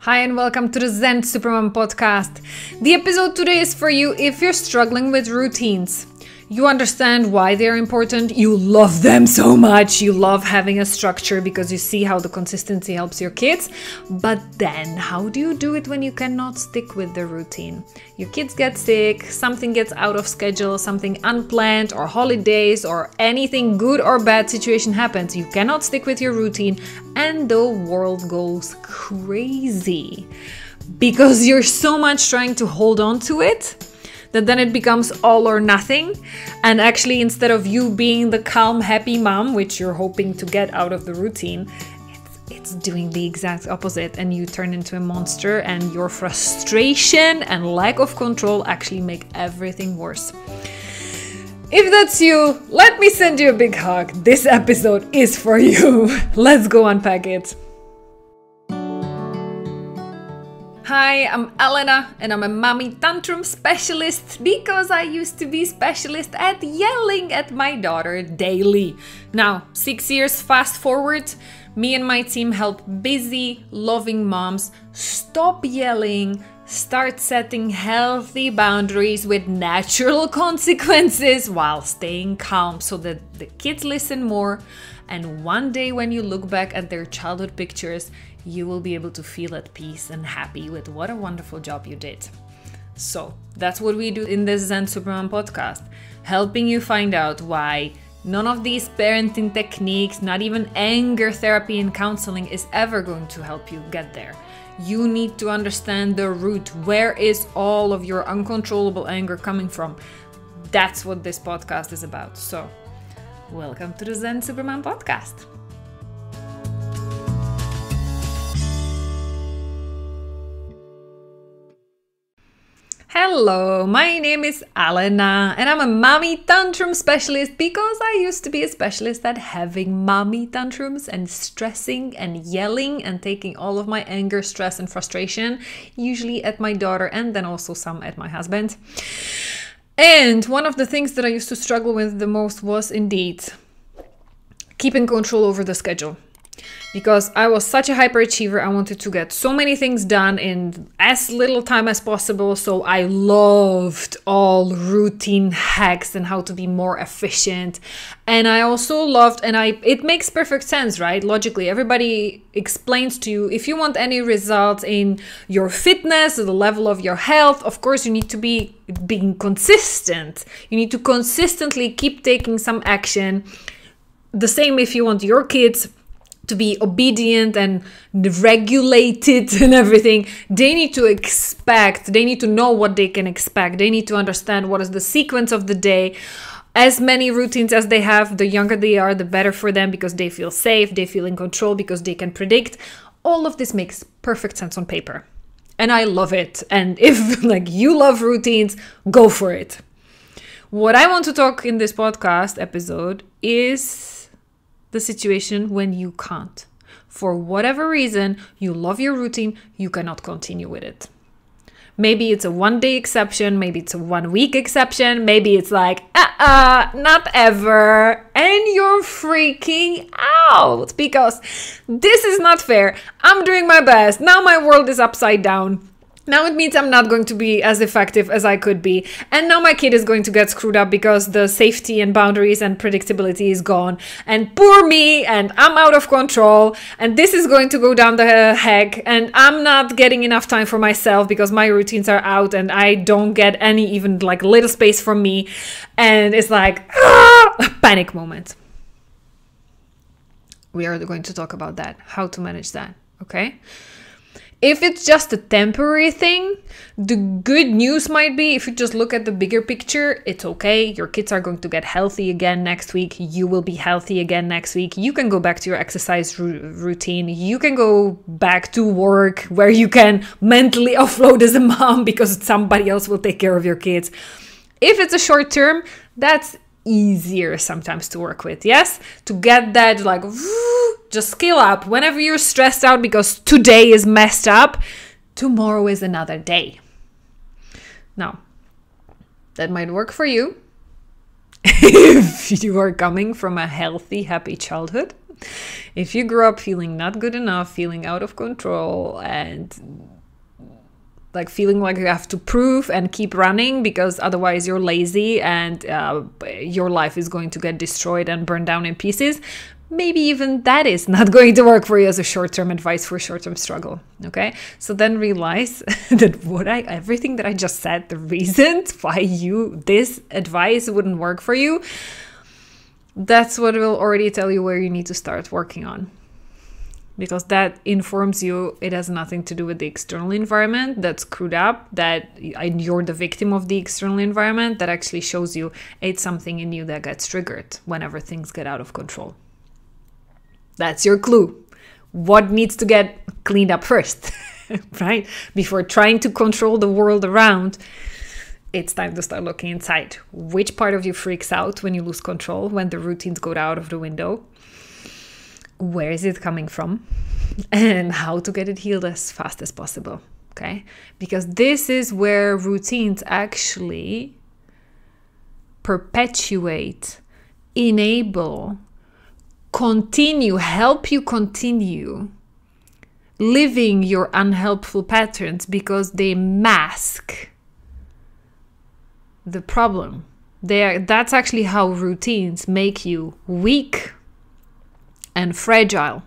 Hi and welcome to the Zen Supermom Podcast. The episode today is for you if you're struggling with routines. You understand why they're important. You love them so much. You love having a structure because you see how the consistency helps your kids. But then how do you do it when you cannot stick with the routine? Your kids get sick, something gets out of schedule, something unplanned or holidays or anything good or bad situation happens. You cannot stick with your routine and the world goes crazy because you're so much trying to hold on to it that then it becomes all or nothing. And actually, instead of you being the calm, happy mom, which you're hoping to get out of the routine, it's doing the exact opposite, and you turn into a monster, and your frustration and lack of control actually make everything worse. If that's you, let me send you a big hug. This episode is for you. Let's go unpack it. Hi, I'm Elena and I'm a mommy tantrum specialist because I used to be specialist at yelling at my daughter daily. Now, 6 years fast forward, me and my team help busy, loving moms stop yelling, start setting healthy boundaries with natural consequences while staying calm so that the kids listen more. And one day when you look back at their childhood pictures, you will be able to feel at peace and happy with what a wonderful job you did. So that's what we do in this Zen Supermom podcast, helping you find out why none of these parenting techniques, not even anger therapy and counseling, is ever going to help you get there. You need to understand the root. Where is all of your uncontrollable anger coming from? That's what this podcast is about. So welcome to the Zen Supermom Podcast. Hello, my name is Alena and I'm a mommy tantrum specialist because I used to be a specialist at having mommy tantrums and stressing and yelling and taking all of my anger, stress and frustration, usually at my daughter and then also some at my husband. And one of the things that I used to struggle with the most was indeed keeping control over the schedule. Because I was such a hyperachiever, I wanted to get so many things done in as little time as possible. So I loved all routine hacks and how to be more efficient. And I also loved, it makes perfect sense, right? Logically, everybody explains to you, if you want any results in your fitness, the level of your health, of course, you need to be being consistent. You need to consistently keep taking some action. The same if you want your kids to be obedient and regulated and everything. They need to expect, they need to know what they can expect. They need to understand what is the sequence of the day. As many routines as they have, the younger they are, the better for them because they feel safe, they feel in control because they can predict. All of this makes perfect sense on paper. And I love it. And if you love routines, go for it. What I want to talk in this podcast episode is the situation when you can't. For whatever reason, you love your routine, you cannot continue with it. Maybe it's a 1 day exception, maybe it's a 1 week exception, maybe it's not ever, and you're freaking out because this is not fair. I'm doing my best. Now my world is upside down. Now it means I'm not going to be as effective as I could be. And now my kid is going to get screwed up because the safety and boundaries and predictability is gone. And poor me, and I'm out of control. And this is going to go down the heck. And I'm not getting enough time for myself because my routines are out and I don't get any even little space for me. And it's a panic moment. We are going to talk about that, how to manage that, okay? If it's just a temporary thing, the good news might be if you just look at the bigger picture, it's okay. Your kids are going to get healthy again next week. You will be healthy again next week. You can go back to your exercise routine. You can go back to work where you can mentally offload as a mom because somebody else will take care of your kids. If it's a short term, that's easier sometimes to work with, yes? To get that just scale up. Whenever you're stressed out because today is messed up, tomorrow is another day. Now, that might work for you if you are coming from a healthy, happy childhood. If you grew up feeling not good enough, feeling out of control, and like feeling like you have to prove and keep running because otherwise you're lazy and your life is going to get destroyed and burned down in pieces, maybe even that is not going to work for you as a short-term advice for short-term struggle. Okay, so then realize that everything that I just said, the reasons why this advice wouldn't work for you, that's what will already tell you where you need to start working on. Because that informs you it has nothing to do with the external environment that's screwed up, that you're the victim of the external environment. That actually shows you it's something in you that gets triggered whenever things get out of control. That's your clue. What needs to get cleaned up first, right? Before trying to control the world around, it's time to start looking inside. Which part of you freaks out when you lose control, when the routines go out of the window? Where is it coming from? And how to get it healed as fast as possible, okay? Because this is where routines actually perpetuate, enable, help you continue living your unhelpful patterns, because they mask the problem. That's actually how routines make you weak and fragile.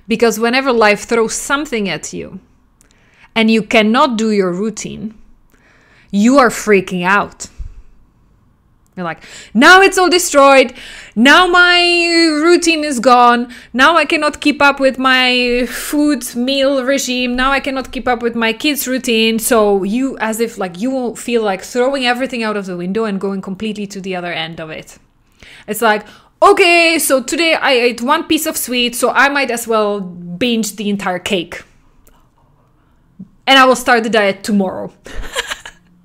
Because whenever life throws something at you and you cannot do your routine, you are freaking out. You're like, now it's all destroyed. Now my routine is gone. Now I cannot keep up with my meal regime. Now I cannot keep up with my kids' routine. So you, as if like you will feel like throwing everything out of the window and going completely to the other end of it. It's like, okay, so today I ate one piece of sweet, so I might as well binge the entire cake. And I will start the diet tomorrow.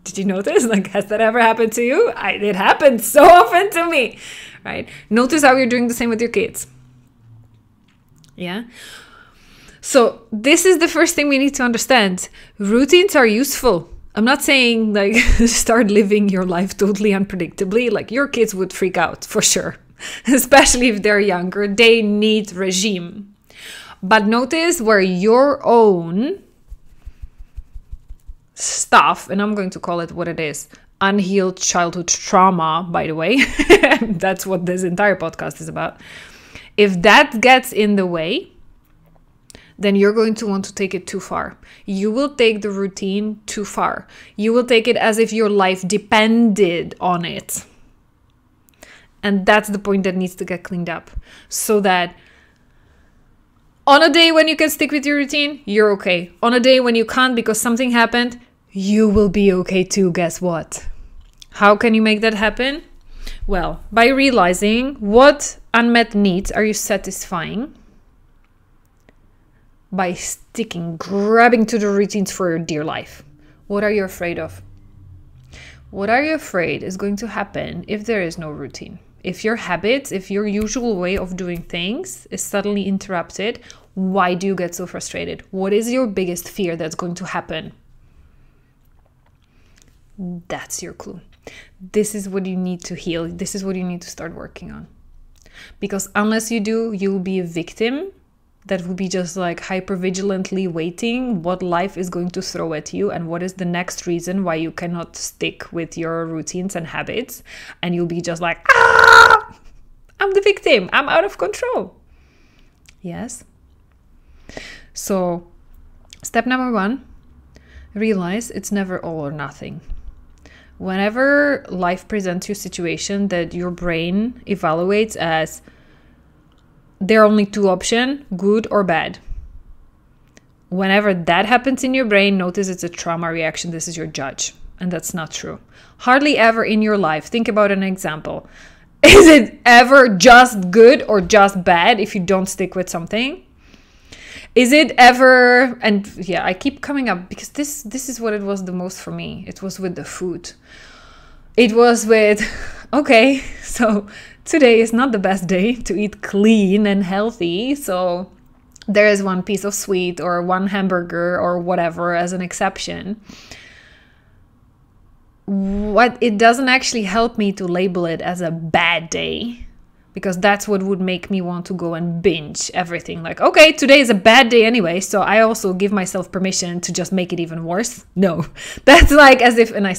Did you notice? Like, has that ever happened to you? It happens so often to me, right? Notice how you're doing the same with your kids. Yeah. So this is the first thing we need to understand. Routines are useful. I'm not saying like start living your life totally unpredictably. Like your kids would freak out for sure, especially if they're younger. They need regime. But notice where your own stuff, and I'm going to call it what it is, unhealed childhood trauma, by the way. That's what this entire podcast is about. If that gets in the way, then you're going to want to take it too far. You will take the routine too far. You will take it as if your life depended on it. And that's the point that needs to get cleaned up. So that on a day when you can stick with your routine, you're okay. On a day when you can't because something happened, you will be okay too. Guess what? How can you make that happen? Well, by realizing what unmet needs are you satisfying by grabbing to the routines for your dear life. What are you afraid of? What are you afraid is going to happen if there is no routine? If your habits, if your usual way of doing things is suddenly interrupted, why do you get so frustrated? What is your biggest fear that's going to happen? That's your clue. This is what you need to heal. This is what you need to start working on. Because unless you do, you'll be a victim that will be just like hyper-vigilantly waiting what life is going to throw at you and what is the next reason why you cannot stick with your routines and habits. And you'll be just like, I'm the victim. I'm out of control. Yes. So step number 1, realize it's never all or nothing. Whenever life presents you a situation that your brain evaluates as there are only 2 options, good or bad. Whenever that happens in your brain, notice it's a trauma reaction. This is your judge. And that's not true. Hardly ever in your life, think about an example. Is it ever just good or just bad if you don't stick with something? Is it ever, and yeah, I keep coming up because this is what it was the most for me. It was with the food. It was with, okay, so today is not the best day to eat clean and healthy. So there is one piece of sweet or one hamburger or whatever as an exception. What it doesn't actually help me to label it as a bad day, because that's what would make me want to go and binge everything. Like, okay, today is a bad day anyway, so I also give myself permission to just make it even worse. No, that's like as if, and I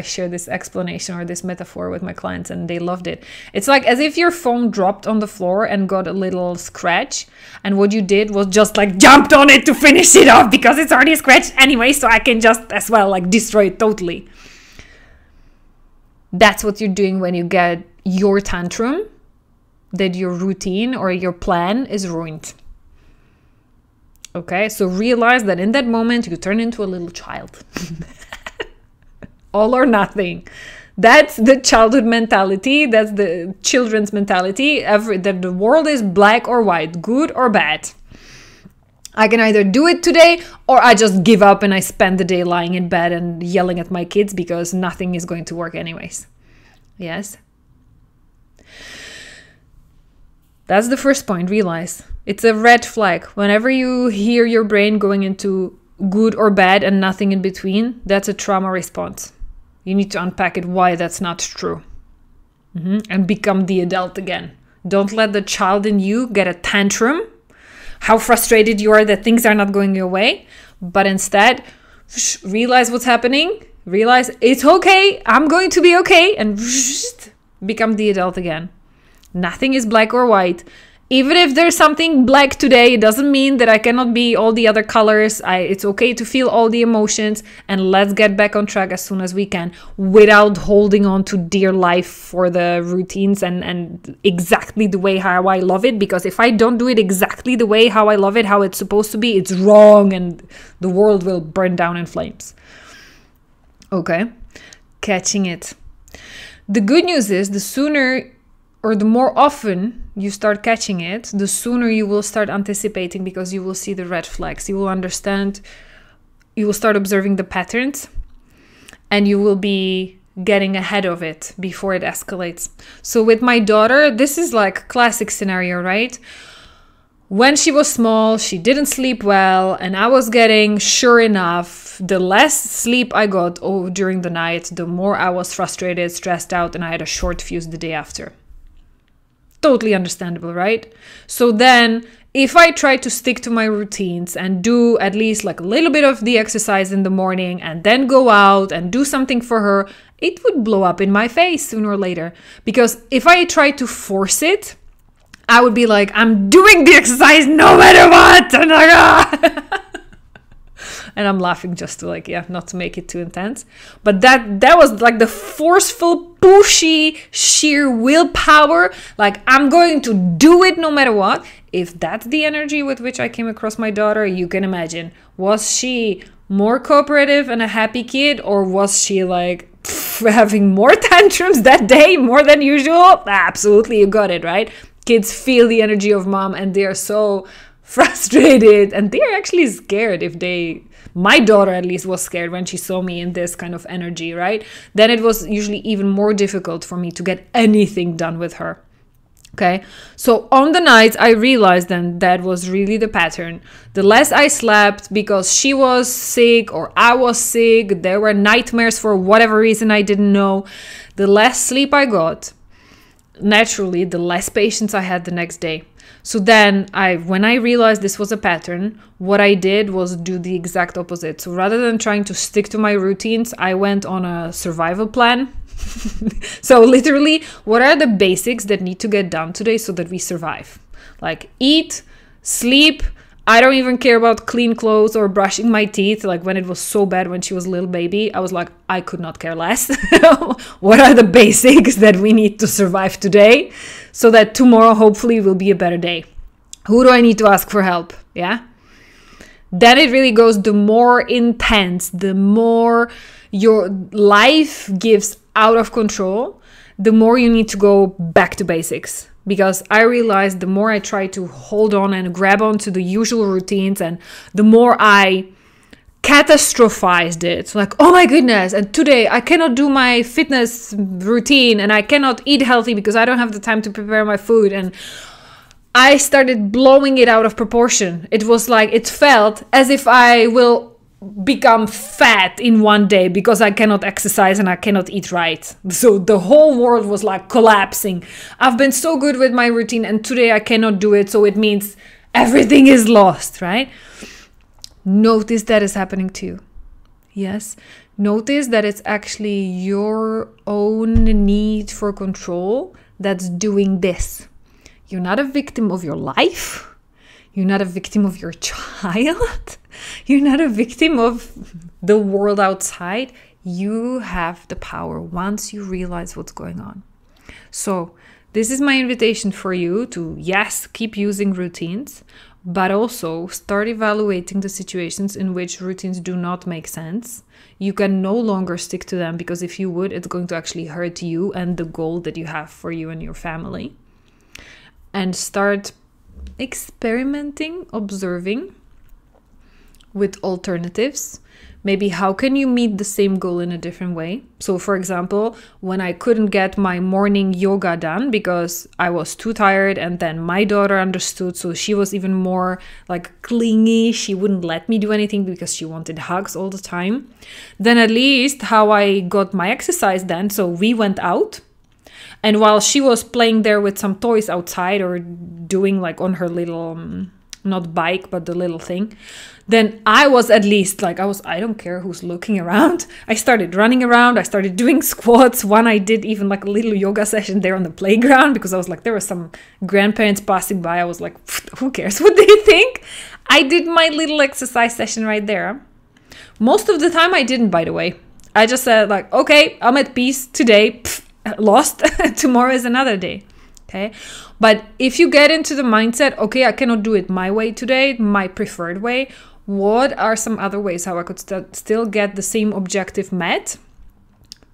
shared this explanation or this metaphor with my clients and they loved it. It's like as if your phone dropped on the floor and got a little scratch, and what you did was just like jumped on it to finish it off because it's already scratched anyway, so I can just as well like destroy it totally. That's what you're doing when you get your tantrum, that your routine or your plan is ruined. Okay, so realize that in that moment you turn into a little child. All or nothing. That's the childhood mentality. That's the children's mentality. That the world is black or white, good or bad. I can either do it today or I just give up and I spend the day lying in bed and yelling at my kids because nothing is going to work anyways. Yes? That's the first point. Realize it's a red flag. Whenever you hear your brain going into good or bad and nothing in between, that's a trauma response. You need to unpack it why that's not true. And become the adult again. Don't let the child in you get a tantrum, how frustrated you are that things are not going your way, but instead realize what's happening, realize it's okay, I'm going to be okay, and become the adult again. Nothing is black or white. Even if there's something black today, it doesn't mean that I cannot be all the other colors. It's okay to feel all the emotions, and let's get back on track as soon as we can without holding on to dear life for the routines and exactly the way how I love it. Because if I don't do it exactly the way how I love it, how it's supposed to be, it's wrong and the world will burn down in flames. Okay, catching it. The good news is the sooner or the more often you start catching it, the sooner you will start anticipating, because you will see the red flags. You will understand, you will start observing the patterns, and you will be getting ahead of it before it escalates. So with my daughter, this is like classic scenario, right? When she was small, she didn't sleep well, and I was getting, sure enough, the less sleep I got during the night, the more I was frustrated, stressed out, and I had a short fuse the day after. Totally understandable, right? So then if I try to stick to my routines and do at least like a little bit of the exercise in the morning and then go out and do something for her, it would blow up in my face sooner or later. Because if I try to force it, I would be like, I'm doing the exercise no matter what. And and I'm laughing just to like, not to make it too intense. But that was like the forceful, pushy, sheer willpower. Like, I'm going to do it no matter what. If that's the energy with which I came across my daughter, you can imagine. Was she more cooperative and a happy kid? Or was she like having more tantrums that day, more than usual? Absolutely, you got it, right? Kids feel the energy of mom and they are so frustrated and they're actually scared my daughter at least was scared when she saw me in this kind of energy, right? Then it was usually even more difficult for me to get anything done with her. Okay, so on the nights I realized then that was really the pattern. The less I slept because she was sick or I was sick, there were nightmares for whatever reason I didn't know, the less sleep I got, naturally the less patience I had the next day. So then when I realized this was a pattern, what I did was do the exact opposite. So rather than trying to stick to my routines, I went on a survival plan. So literally, what are the basics that need to get done today so that we survive? Like eat, sleep. I don't even care about clean clothes or brushing my teeth. Like when it was so bad when she was a little baby, I was like, I could not care less. What are the basics that we need to survive today so that tomorrow hopefully will be a better day? Who do I need to ask for help? Yeah. Then it really goes the more intense, the more your life gives out of control, the more you need to go back to basics. Because I realized the more I try to hold on and grab on to the usual routines, and the more I catastrophized it. Like, oh my goodness, and today I cannot do my fitness routine and I cannot eat healthy because I don't have the time to prepare my food. And I started blowing it out of proportion. It was like, it felt as if I will become fat in one day because I cannot exercise and I cannot eat right. So the whole world was like collapsing. I've been so good with my routine and today I cannot do it. So it means everything is lost, right? Notice that is happening to you. Yes. Notice that it's actually your own need for control that's doing this. You're not a victim of your life. You're not a victim of your child. You're not a victim of the world outside. You have the power once you realize what's going on. So this is my invitation for you to, yes, keep using routines, but also start evaluating the situations in which routines do not make sense. You can no longer stick to them because if you would, it's going to actually hurt you and the goal that you have for you and your family. And start experimenting, observing with alternatives. Maybe how can you meet the same goal in a different way? So for example, when I couldn't get my morning yoga done because I was too tired, and then my daughter understood, so she was even more like clingy. She wouldn't let me do anything because she wanted hugs all the time. Then at least how I got my exercise done. So we went out, and while she was playing there with some toys outside or doing like on her little not bike, but the little thing, then I was at least like, I don't care who's looking around. I started running around. I started doing squats. One, I did even like a little yoga session there on the playground because I was like, there were some grandparents passing by. I was like, who cares what they think? I did my little exercise session right there. Most of the time I didn't, by the way. I just said like, okay, I'm at peace today. Lost. Tomorrow is another day. Okay. But if you get into the mindset, okay, I cannot do it my way today, my preferred way. What are some other ways how I could still get the same objective met?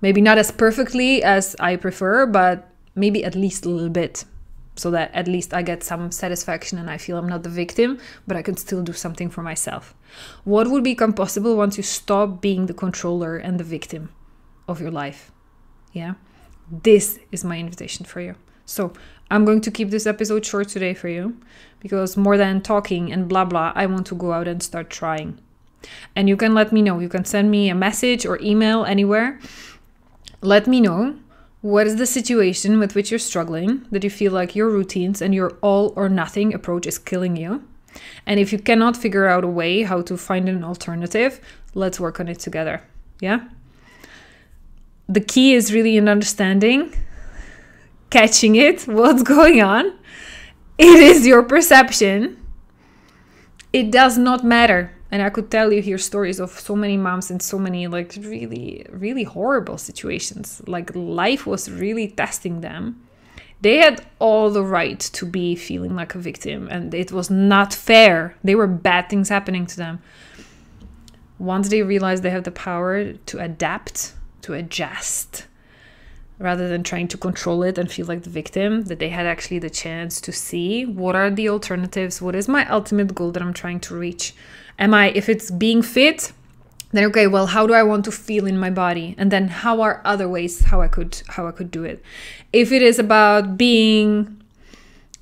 Maybe not as perfectly as I prefer, but maybe at least a little bit, so that at least I get some satisfaction and I feel I'm not the victim, but I can still do something for myself. What would become possible once you stop being the controller and the victim of your life? Yeah, this is my invitation for you. So I'm going to keep this episode short today for you because more than talking and blah, blah, I want to go out and start trying. And you can let me know. You can send me a message or email anywhere. Let me know what is the situation with which you're struggling, that you feel like your routines and your all or nothing approach is killing you. And if you cannot figure out a way how to find an alternative, let's work on it together. Yeah. The key is really in understanding, catching it, what's going on. It is your perception. It does not matter. And I could tell you here stories of so many moms in so many like really, really horrible situations. Like life was really testing them. They had all the right to be feeling like a victim, and it was not fair. There were bad things happening to them. Once they realized they have the power to adapt, to adjust, rather than trying to control it and feel like the victim, that they had actually the chance to see what are the alternatives, what is my ultimate goal that I'm trying to reach. If it's being fit, then okay, well, how do I want to feel in my body? And then how are other ways how I could do it? If it is about being,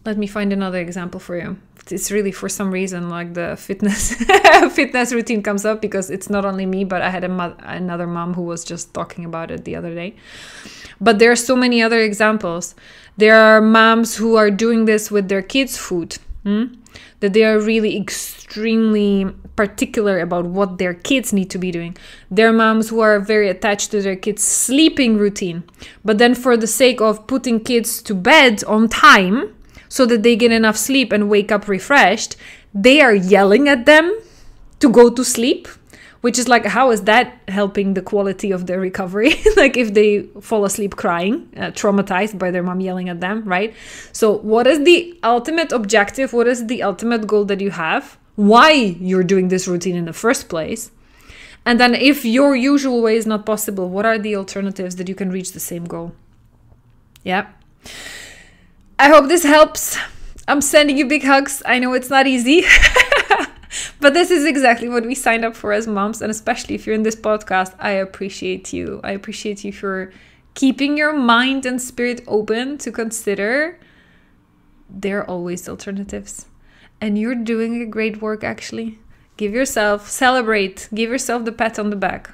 let me find another example for you. It's really, for some reason, like the fitness routine comes up because it's not only me, but I had another mom who was just talking about it the other day. But there are so many other examples. There are moms who are doing this with their kids' food, that they are really extremely particular about what their kids need to be doing. There are moms who are very attached to their kids' sleeping routine, but then for the sake of putting kids to bed on time so that they get enough sleep and wake up refreshed, they are yelling at them to go to sleep, which is like, how is that helping the quality of their recovery? Like if they fall asleep crying, traumatized by their mom yelling at them, right? So what is the ultimate objective? What is the ultimate goal that you have? Why you're doing this routine in the first place? And then if your usual way is not possible, what are the alternatives that you can reach the same goal? Yeah. I hope this helps. I'm sending you big hugs. I know it's not easy. But this is exactly what we signed up for as moms. And especially if you're in this podcast, I appreciate you. I appreciate you for keeping your mind and spirit open to consider there are always alternatives. And you're doing a great work, actually. Give yourself, celebrate, give yourself the pat on the back.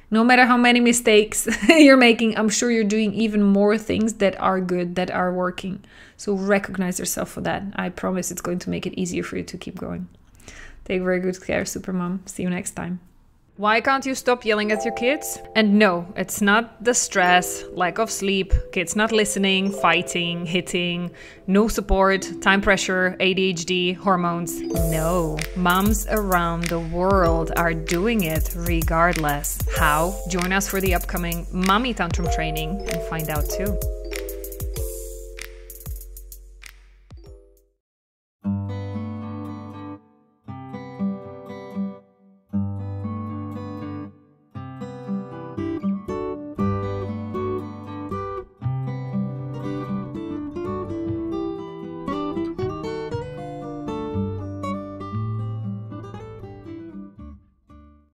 No matter how many mistakes you're making, I'm sure you're doing even more things that are good, that are working. So recognize yourself for that. I promise it's going to make it easier for you to keep going. Take very good care, Supermom. See you next time. Why can't you stop yelling at your kids? And no, it's not the stress, lack of sleep, kids not listening, fighting, hitting, no support, time pressure, ADHD, hormones. No, moms around the world are doing it regardless. How? Join us for the upcoming Mommy Tantrum training and find out too.